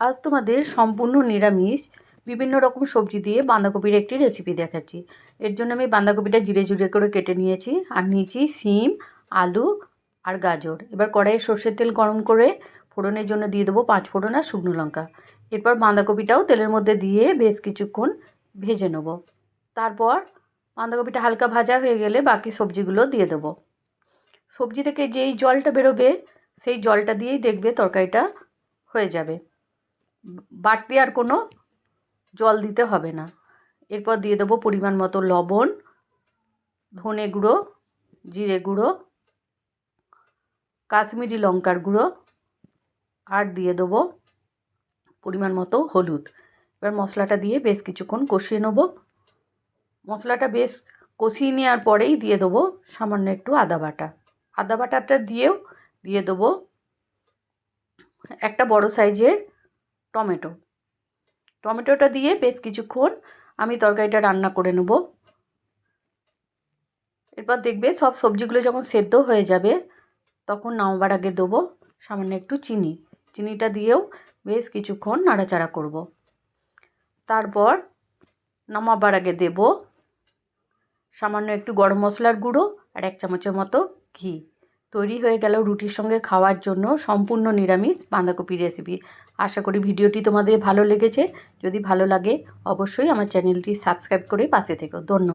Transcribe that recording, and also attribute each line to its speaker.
Speaker 1: আজ তোমাদের সম্পূর্ণ নিরামিষ বিভিন্ন রকম সবজি দিয়ে বাঁধাকপির একটি রেসিপি দেখাচ্ছি। এর জন্য আমি বাঁধাকপিটা জিরে জিরে করে কেটে নিয়েছি, আর নিয়েছি শিম, আলু আর গাজর। এবার কড়াইয়ে সর্ষের তেল গরম করে ফোড়নের জন্য দিয়ে দেবো 5 ফোড়ন আর শুকনো লঙ্কা। এরপর বাঁধাকপিটাও তেলের মধ্যে দিয়ে বেশ কিছুক্ষণ ভেজে নেব। তারপর বাঁধাকপিটা হালকা ভাজা হয়ে গেলে বাকি সবজিগুলো দিয়ে দেবো। সবজি থেকে যেই জলটা বেরোবে সেই জলটা দিয়েই দেখবে তরকারিটা হয়ে যাবে, বাড়তি আর কোনো জল দিতে হবে না। এরপর দিয়ে দেবো পরিমাণ মতো লবণ, ধনে গুঁড়ো, জিরে গুঁড়ো, কাশ্মীরি লঙ্কার গুঁড়ো, আর দিয়ে দেবো পরিমাণ মতো হলুদ। এবার মশলাটা দিয়ে বেশ কিছুক্ষণ কষিয়ে নেব। মশলাটা বেশ কষিয়ে নেওয়ার পরেই দিয়ে দেবো সামান্য একটু আদা বাটা। আদা বাটাটা দিয়েও দিয়ে দেবো একটা বড় সাইজের টমেটোটা দিয়ে বেশ কিছুক্ষণ আমি তরকারিটা রান্না করে নেব। এরপর দেখবে সব সবজিগুলো যখন সেদ্ধ হয়ে যাবে তখন নামাবার আগে দেবো সামান্য একটু চিনিটা দিয়েও বেশ কিছুক্ষণ নাড়াচাড়া করব। তারপর নামাবার আগে দেব সামান্য একটু গরম মশলার গুঁড়ো আর 1 চামচের মতো ঘি। তৈরি হয়ে গেল রুটির সঙ্গে খাওয়ার জন্য সম্পূর্ণ নিরামিষ বাঁধাকপি রেসিপি। আশা করি ভিডিওটি তোমাদের ভালো লেগেছে। যদি ভালো লাগে অবশ্যই আমার চ্যানেলটি সাবস্ক্রাইব করে পাশে থেকো। ধন্যবাদ।